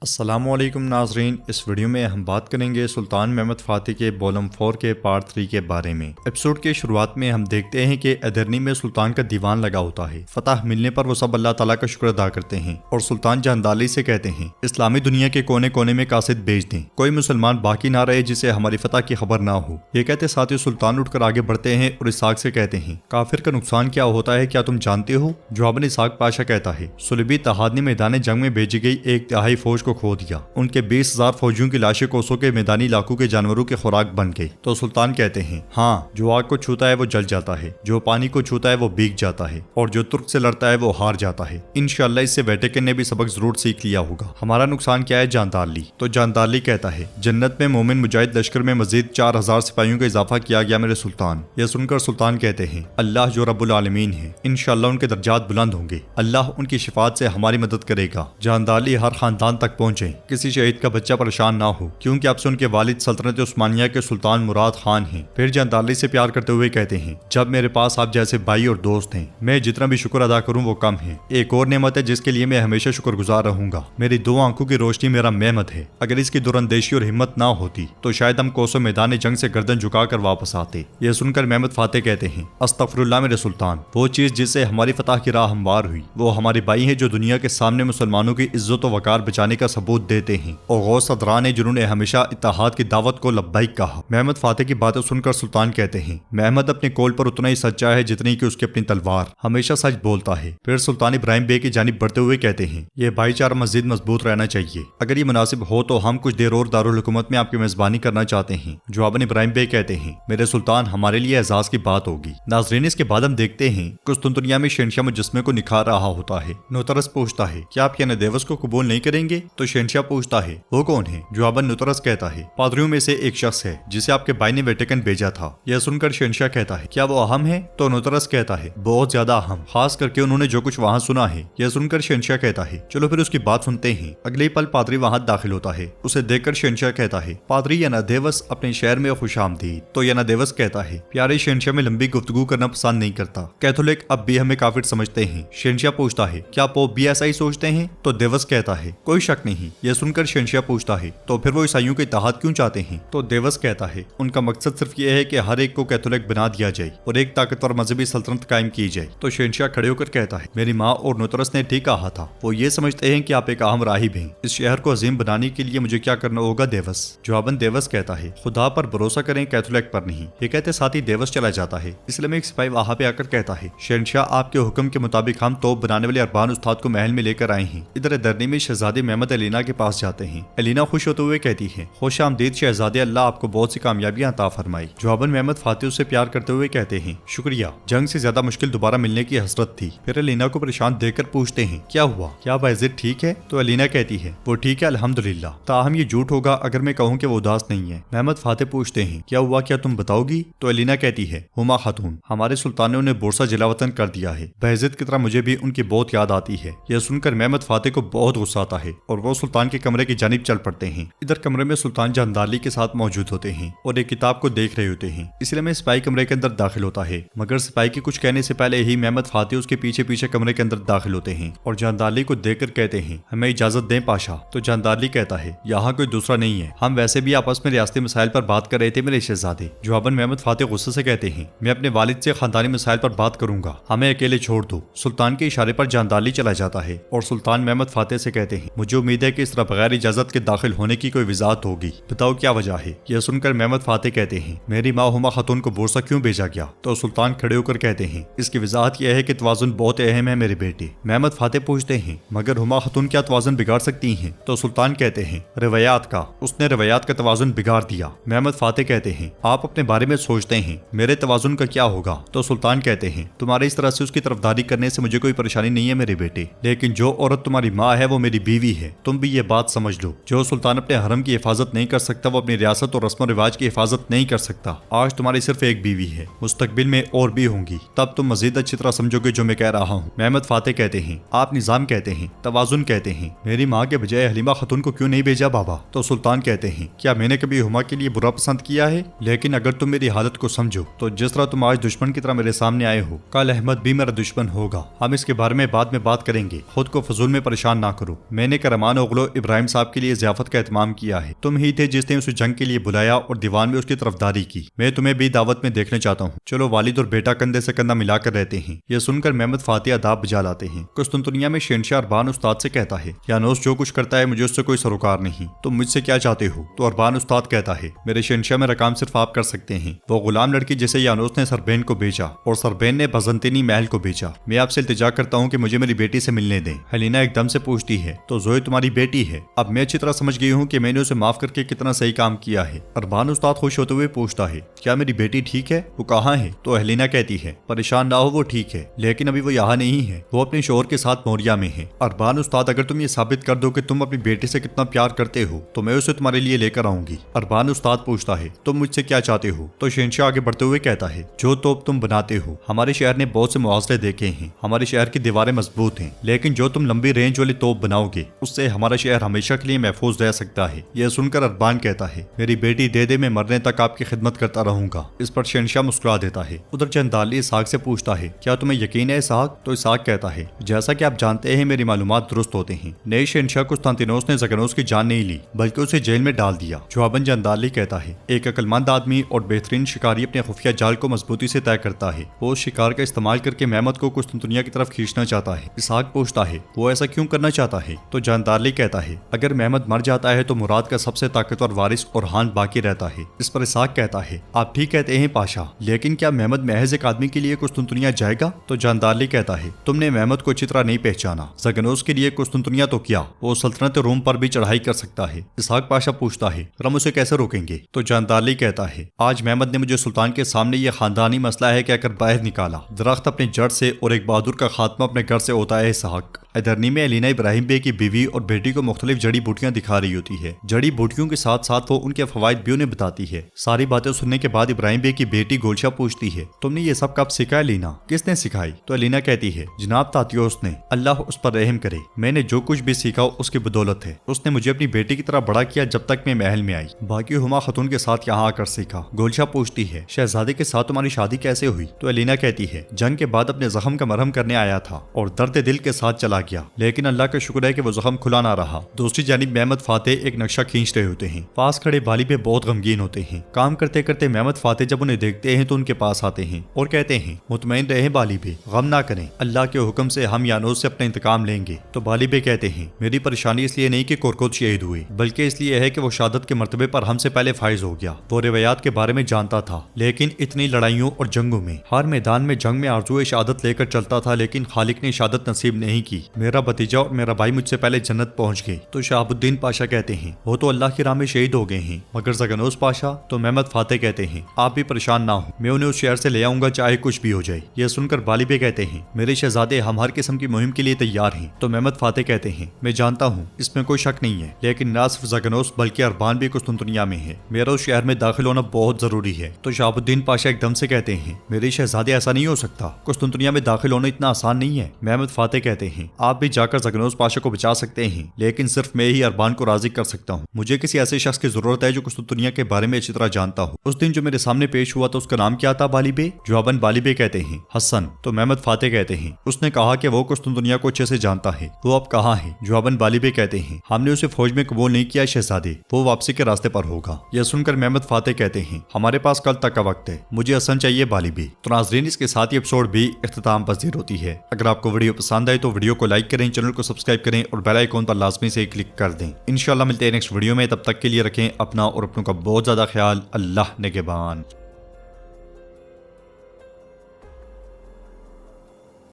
السلام علیکم ناظرین، اس ویڈیو میں ہم بات کریں گے سلطان محمد فاتح کے بولم 4 کے پارٹ 3 کے بارے میں۔ ایپیسوڈ کے شروعات میں ہم دیکھتے ہیں کہ ادرنی میں سلطان کا دیوان لگا ہوتا ہے۔ فتح ملنے پر وہ سب اللہ تعالیٰ کا شکر ادا کرتے ہیں اور سلطان جاندالی سے کہتے ہیں اسلامی دنیا کے کونے کونے میں قاصد بھیج دیں، کوئی مسلمان باقی نہ رہے جسے ہماری فتح کی خبر نہ ہو۔ یہ کہتے ساتھ ہی سلطان اٹھ کر آگے بڑھتے ہیں اور اسحاق سے کہتے ہیں کافر کا نقصان کیا ہوتا ہے، کیا تم جانتے ہو؟ جواباً اسحاق پاشا کہتا ہے صلیبی اتحاد نے میدان جنگ میں بھیجی گئی 1/3 فوج کو کھو دیا، ان کے 20,000 فوجیوں کی لاشیں کوسوں کے میدانی علاقوں کے جانوروں کے خوراک بن گئی۔ تو سلطان کہتے ہیں ہاں، جو آگ کو چھوتا ہے وہ جل جاتا ہے، جو پانی کو چھوتا ہے وہ بھیگ جاتا ہے، اور جو ترک سے لڑتا ہے وہ ہار جاتا ہے۔ انشاءاللہ اس سے ویٹیکن نے بھی سبق ضرور سیکھ لیا ہوگا۔ ہمارا نقصان کیا ہے جاندالی؟ تو جاندالی کہتا ہے جنت میں مومن مجاہد لشکر میں مزید 4,000 سپاہیوں کا اضافہ کیا گیا میرے سلطان۔ یہ سن کر سلطان کہتے ہیں اللہ جو رب العالمین ہے، انشاءاللہ ان کے درجات بلند ہوں گے، اللہ ان کی شفاعت سے ہماری مدد کرے گا۔ جاندالی ہر خاندان تک پہنچے، کسی شہید کا بچہ پریشان نہ ہو، کیونکہ اب سے ان کے والد سلطنت عثمانیہ کے سلطان مراد خان ہیں۔ پھر جاندالی سے پیار کرتے ہوئے کہتے ہیں جب میرے پاس آپ جیسے بھائی اور دوست ہیں، میں جتنا بھی شکر ادا کروں وہ کم ہے۔ ایک اور نعمت ہے جس کے لیے میں ہمیشہ شکر گزار رہوں گا، میری 2 آنکھوں کی روشنی میرا محمد ہے۔ اگر اس کی دراندیشی اور ہمت نہ ہوتی تو شاید ہم کوسوں میدان جنگ سے گردن جھکا کر واپس آتے۔ یہ سن کر محمد فاتح کہتے ہیں استغفر اللہ میرے سلطان، وہ چیز جس سے ہماری فتح کی راہ ہموار ہوئی وہ ہمارے بھائی ہیں جو دنیا کے سامنے مسلمانوں کی عزت و وقار بچانے کا ثبوت دیتے ہیں، اور غوث ادران جنہوں نے ہمیشہ اتحاد کی دعوت کو لبیک کہا۔ محمد فاتح کی باتیں سن کر سلطان کہتے ہیں محمد اپنے قول پر اتنا ہی سچا ہے جتنی کہ اس کی اپنی تلوار، ہمیشہ سچ بولتا ہے۔ پھر سلطان ابراہیم بے کی جانب بڑھتے ہوئے کہتے ہیں یہ بھائی چارہ مزید مضبوط رہنا چاہیے، اگر یہ مناسب ہو تو ہم کچھ دیر اور دارالحکومت میں آپ کی میزبانی کرنا چاہتے ہیں۔ جواباً ابراہیم بے کہتے ہیں میرے سلطان ہمارے لیے اعزاز کی بات ہوگی۔ ناظرین اس کے بعد ہم دیکھتے ہیں قسطنطنیہ میں شہنشاہ مجسمے کو نکھار رہا ہوتا ہے۔ نوترس پوچھتا ہے کیا آپ ینادیوس کو قبول نہیں کریں گے؟ تو شہنشاہ پوچھتا ہے وہ کون ہے؟ جواباً نوترس کہتا ہے پادریوں میں سے ایک شخص ہے جسے آپ کے بھائی نے ویٹیکن بھیجا تھا۔ یہ سن کر شہنشاہ کہتا ہے کیا وہ اہم ہے؟ تو نوترس کہتا ہے بہت زیادہ اہم، خاص کر کے انہوں نے جو کچھ وہاں سنا ہے۔ یہ سن کر شہنشاہ کہتا ہے چلو پھر اس کی بات سنتے ہیں۔ اگلے پل پادری وہاں داخل ہوتا ہے، اسے دیکھ کر شہنشاہ کہتا ہے پادری ینادیوس اپنے شہر میں خوش آمدید۔ تو ینادیوس کہتا ہے پیارے شہنشاہ میں لمبی گفتگو کرنا پسند نہیں کرتا، کیتھولک اب بھی ہمیں کافر سمجھتے ہیں۔ شہنشاہ پوچھتا ہے کیا پوپ بھی ایسا ہی سوچتے ہیں؟ تو دیوس کہتا ہے کوئی شک نہیں۔ یہ سن کر شہنشاہ پوچھتا ہے تو پھر وہ عیسائیوں کے اتحاد کیوں چاہتے ہیں؟ تو دیوس کہتا ہے ان کا مقصد صرف یہ ہے کہ ہر ایک کو کیتھولک بنا دیا جائے اور ایک طاقتور مذہبی سلطنت قائم کی جائے۔ تو شہنشاہ کھڑے ہو کر کہتا ہے میری ماں اور نوترس نے ٹھیک کہا تھا، وہ یہ سمجھتے ہیں کہ آپ ایک اہم راہب ہیں، اس شہر کو عظیم بنانے کے لیے مجھے کیا کرنا ہوگا؟ دیوس جواباً دیوس کہتا ہے خدا پر بھروسہ کریں، کیتھولک پر نہیں۔ یہ کہتے ساتھ ہی دیوس چلا جاتا ہے۔ اس لیے میں ایک سپاہی وہاں پہ آ کر کہتا ہے شہنشاہ آپ کے حکم کے مطابق ہم توپ بنانے والے اربان استاد کو محل میں لے کر آئے ہیں۔ ادھر ادرنی میں شہزادی محمد الینا کے پاس جاتے ہیں۔ الینا خوش ہوتے ہوئے کہتی ہے خوش آمدید شہزادے، اللہ آپ کو بہت سی کامیابیاں عطا فرمائی۔ جواباً محمد فاتح سے پیار کرتے ہوئے کہتے ہیں شکریہ، جنگ سے زیادہ مشکل دوبارہ ملنے کی حسرت تھی۔ پھر الینا کو پریشان دیکھ کر پوچھتے ہیں کیا ہوا، کیا بایزید ٹھیک ہے؟ تو الینا کہتی ہے وہ ٹھیک ہے الحمدللہ، تاہم یہ جھوٹ ہوگا اگر میں کہوں کہ وہ اداس نہیں ہے۔ محمد فاتح پوچھتے ہیں کیا ہوا، کیا تم بتاؤ گی؟ تو الینا کہتی ہے ہما خاتون، ہمارے سلطان نے انہیں بورصہ جلاوطن کر دیا ہے، بایزید کی طرح مجھے بھی ان کی بہت یاد آتی ہے۔ یہ سن کر محمد فاتح کو بہت غصہ آتا ہے اور وہ سلطان کے کمرے کی جانب چل پڑتے ہیں۔ ادھر کمرے میں سلطان جاندالی کے ساتھ موجود ہوتے ہیں اور ایک کتاب کو دیکھ رہے ہوتے ہیں، اس لیے میں سپاہی کمرے کے اندر داخل ہوتا ہے، مگر سپاہی کے کچھ کہنے سے پہلے ہی محمد فاتح اس کے پیچھے پیچھے کمرے کے اندر داخل ہوتے ہیں اور جاندالی کو دیکھ کر کہتے ہیں ہمیں اجازت دیں پاشا۔ تو جاندالی کہتا ہے یہاں کوئی دوسرا نہیں ہے، ہم ویسے بھی آپس میں ریاستی مسائل پر بات کر رہے تھے میرے شہزادے۔ جواباً محمد فاتح غصے سے کہتے ہیں میں اپنے والد سے خاندانی مسائل پر بات کروں گا، ہمیں اکیلے چھوڑ دو۔ سلطان کے اشارے پر جاندالی چلا جاتا ہے اور سلطان محمد فاتح سے کہتے ہیں مجھے امید ہے کہ اس طرح بغیر اجازت کے داخل ہونے کی کوئی وضاحت ہوگی، بتاؤ کیا وجہ ہے؟ یہ سن کر محمد فاتح کہتے ہیں میری ماں ہما خاتون کو بورصہ کیوں بھیجا گیا؟ تو سلطان کھڑے ہو کر کہتے ہیں اس کی وضاحت یہ ہے کہ توازن بہت اہم ہے میرے بیٹے۔ محمد فاتح پوچھتے ہیں مگر ہما خاتون کیا توازن بگاڑ سکتی ہیں؟ تو سلطان کہتے ہیں روایات کا، اس نے روایات کا توازن بگاڑ دیا۔ محمد فاتح کہتے ہیں آپ اپنے بارے میں سوچتے ہیں میرے توازن کا کیا ہوگا؟ تو سلطان کہتے ہیں تمہارے اس طرح سے اس کی طرفداری کرنے سے مجھے کوئی پریشانی نہیں ہے میرے بیٹے، لیکن جو عورت تمہاری ماں ہے وہ میری بیوی ہے، تم بھی یہ بات سمجھ لو۔ جو سلطان اپنے حرم کی حفاظت نہیں کر سکتا وہ اپنی ریاست اور رسم و رواج کی حفاظت نہیں کر سکتا۔ آج تمہاری صرف ایک بیوی ہے، مستقبل میں اور بھی ہوں گی، تب تم مزید اچھی طرح سمجھو گے جو میں کہہ رہا ہوں۔ محمد فاتح کہتے ہیں آپ نظام کہتے ہیں، توازن کہتے ہیں، میری ماں کے بجائے حلیمہ خاتون کو کیوں نہیں بھیجا بابا؟ تو سلطان کہتے ہیں کیا میں نے کبھی ہما کے لیے برا پسند کیا ہے؟ لیکن اگر تم میری حالت کو سمجھو تو جس طرح تم آج دشمن کی طرح میرے سامنے آئے ہو، کل احمد بھی میرا دشمن ہوگا، ہم اس کے بارے میں بعد میں بات کریں گے، خود کو فضول میں پریشان نہ کرو۔ میں نے کرمان خان اوغلو ابراہیم صاحب کے لیے ضیافت کا اہتمام کیا ہے، تم ہی تھے جس نے اسے جنگ کے لیے بلایا اور دیوان میں اس کی طرفداری کی، میں تمہیں بھی دعوت میں دیکھنا چاہتا ہوں، چلو والد اور بیٹا کندھے سے کندھا ملا کر رہتے ہیں۔ یہ سن کر محمد فاتح آداب بجا لاتے ہیں۔ قسطنطنیہ میں شہنشاہ اربان استاد سے کہتا ہے، یانوس جو کچھ کرتا ہے مجھے اس سے کوئی سروکار نہیں، تم مجھ سے کیا چاہتے ہو؟ تو اربان استاد کہتا ہے، میرے شہنشاہ میرا کام صرف آپ کر سکتے ہیں۔ وہ غلام لڑکی جسے یانوس نے سربین کو بیچا اور سربین نے بزنطینی محل کو بیچا، میں آپ سے التجا کرتا ہوں کہ مجھے میری بیٹی سے ملنے دیں۔ ہیلینا ایک دم سے پوچھتی ہے، تو زوئے تمہاری بیٹی ہے؟ اب میں اچھی طرح سمجھ گئی ہوں کہ میں نے اسے معاف کر کے کتنا صحیح کام کیا ہے۔ اربان استاد خوش ہوتے ہوئے پوچھتا ہے، کیا میری بیٹی ٹھیک ہے؟ وہ کہاں ہے؟ تو ہیلینا کہتی ہے، پریشان نہ ہو، وہ ٹھیک ہے، لیکن ابھی وہ یہاں نہیں ہے، وہ اپنے شوہر کے ساتھ موریا میں ہے۔ اربان استاد، اگر تم یہ ثابت کر دو کہ تم اپنی بیٹی سے کتنا پیار کرتے ہو تو میں اسے تمہارے لیے لے کر آؤں گی۔ اربان استاد پوچھتا ہے، تم مجھ سے کیا چاہتے ہو؟ تو شہنشاہ آگے بڑھتے ہوئے کہتا ہے، جو توپ تم بناتے ہو، ہمارے شہر نے بہت سے محاصرے دیکھے ہیں، ہمارے شہر کی دیواریں مضبوط ہیں، لیکن جو تم لمبی رینج والی توپ بناؤ گے اس سے ہمارا شہر ہمیشہ کے لیے محفوظ رہ سکتا ہے۔ یہ سن کر اربان کہتا ہے، میری بیٹی دے دے، میں مرنے تک آپ کی خدمت کرتا رہوں گا۔ اس پر شہنشاہ مسکرا دیتا ہے۔ ادھر چندالی اسحاق سے پوچھتا ہے، کیا تمہیں یقین ہے اسحاق؟ تو اسحاق کہتا ہے، جیسا کہ آپ جانتے ہیں میری معلومات درست ہوتے ہیں، نئے شہنشاہ قسطنطینوس نے زگنوس کی جان نہیں لی بلکہ اسے جیل میں ڈال دیا۔ جواباً چندالی کہتا ہے، ایک عقل مند آدمی اور بہترین شکاری اپنے خفیہ جال کو مضبوطی سے طے کرتا ہے، وہ اس شکار کا استعمال کر کے محمد کو قسطنطنیہ کی طرف کھینچنا چاہتا ہے۔ اسحاق پوچھتا ہے، وہ ایسا کیوں کرنا چاہتا ہے؟ تو جاندارلی کہتا ہے، اگر محمد مر جاتا ہے تو مراد کا سب سے طاقتور وارث اورحان باقی رہتا ہے۔ اس پر اسحاق کہتا ہے، آپ ٹھیک کہتے ہیں پاشا، لیکن کیا محمد محض ایک آدمی کے لیے قسطنطنیہ جائے گا؟ تو جاندارلی کہتا ہے، تم نے محمد کو اچھی طرح نہیں پہچانا، زگنوس کے لیے قسطنطنیہ تو کیا، وہ سلطنت روم پر بھی چڑھائی کر سکتا ہے۔ اسحاق پاشا پوچھتا ہے، ہم اسے کیسے روکیں گے؟ تو جاندارلی کہتا ہے، آج محمد نے مجھے سلطان کے سامنے یہ خاندانی مسئلہ ہے کہہ کر باہر نکالا، درخت اپنے جڑ سے اور ایک بہادر کا خاتمہ اپنے گھر سے ہوتا ہے۔ اسحاق ادرنی میں الینا ابراہیم بے کی بیوی اور بیٹی کو مختلف جڑی بوٹیاں دکھا رہی ہوتی ہے، جڑی بوٹیوں کے ساتھ ساتھ وہ ان کے فوائد بھی انہیں بتاتی ہے۔ ساری باتیں سننے کے بعد ابراہیم بے کی بیٹی گولشا پوچھتی ہے، تم نے یہ سب کب سکھایا الینا؟ کس نے سکھائی؟ تو الینا کہتی ہے، جناب تاتیوس نے، اللہ اس پر رحم کرے، میں نے جو کچھ بھی سیکھا اس کی بدولت ہے، اس نے مجھے اپنی بیٹی کی طرح بڑا کیا جب تک میں محل میں آئی، باقی ہما خاتون کے ساتھ یہاں آ کر سیکھا۔ گولشا پوچھتی ہے، شہزادے کے ساتھ تمہاری شادی کیسے ہوئی؟ تو الینا کہتی ہے، جنگ کے بعد اپنے زخم کا مرہم کرنے آیا تھا اور درد دل کے ساتھ چلا گیا، لیکن اللہ کا شکر ہے کہ وہ زخم کھلا نہ رہا۔ دوسری جانب محمد فاتح ایک نقشہ کھینچ رہے ہوتے ہیں، پاس کھڑے بالی بے بہت غمگین ہوتے ہیں۔ کام کرتے کرتے محمد فاتح جب انہیں دیکھتے ہیں تو ان کے پاس آتے ہیں اور کہتے ہیں، مطمئن رہیں بالی بے، غم نہ کریں، اللہ کے حکم سے ہم یانوس سے اپنا انتقام لیں گے۔ تو بالی بے کہتے ہیں، میری پریشانی اس لیے نہیں کہ کورکوت شہید ہوئے، بلکہ اس لیے ہے کہ وہ شہادت کے مرتبے پر ہم سے پہلے فائز ہو گیا۔ وہ روایات کے بارے میں جانتا تھا، لیکن اتنی لڑائیوں اور جنگوں میں، ہر میدان میں جنگ میں آرزو شہادت لے کر چلتا تھا، لیکن خالق نے شہادت نصیب نہیں کی۔ میرا بھتیجا اور میرا بھائی مجھ سے پہلے جنت پہنچ گئے۔ تو شہاب الدین پاشا کہتے ہیں، وہ تو اللہ کی راہ میں شہید ہو گئے ہیں، مگر زگنوس پاشا؟ تو محمد فاتح کہتے ہیں، آپ بھی پریشان نہ ہوں، میں انہیں اس شہر سے لے آؤں گا چاہے کچھ بھی ہو جائے۔ یہ سن کر بالی بے کہتے ہیں، میرے شہزادے ہم ہر قسم کی مہم کے لیے تیار ہیں۔ تو محمد فاتح کہتے ہیں، میں جانتا ہوں اس میں کوئی شک نہیں ہے، لیکن نہ صرف زگنوس بلکہ اربان بھی قسطنطنیہ میں ہے، میرا اس شہر میں داخل ہونا بہت ضروری ہے۔ تو شہاب الدین پاشا ایک دم سے کہتے ہیں، میرے شہزادے ایسا نہیں ہو سکتا، قسطنطنیہ میں داخل ہونا اتنا آسان نہیں ہے۔ محمد فاتح کہتے ہیں، آپ بھی جا کر زگنوس پاشا کو بچا سکتے ہیں، لیکن صرف میں ہی اربان کو راضی کر سکتا ہوں، مجھے کسی ایسے شخص کی ضرورت ہے جو قسطنطنیہ کے بارے میں اچھی طرح جانتا ہو۔ اس دن جو میرے سامنے پیش ہوا تو اس کا نام کیا تھا بالی بے؟ جواباً بالی بے کہتے ہیں، حسن۔ تو محمد فاتح کہتے ہیں، اس نے کہا کہ وہ قسطنطنیہ کو اچھے سے جانتا ہے، وہ اب کہاں ہے؟ جواباً بالی بے کہتے ہیں، ہم نے اسے فوج میں قبول نہیں کیا شہزادے، وہ واپسی کے راستے پر ہوگا۔ یہ سن کر محمد فاتح کہتے ہیں، ہمارے پاس کل تک کا وقت ہے، مجھے حسن چاہیے بالی بے۔ تو ناظرین، اس کے ساتھ یہ ایپیسوڈ بھی اختتام پذیر ہوتی ہے۔ اگر آپ کو ویڈیو پسند آئے تو ویڈیو کو لائک کریں، چینل کو سبسکرائب کریں اور بیل آئیکن پر لازمی سے کلک کر دیں۔ انشاءاللہ ملتے ہیں نیکسٹ ویڈیو میں، تب تک کے لیے رکھیں اپنا اور اپنوں کا بہت زیادہ خیال۔ اللہ نگہبان۔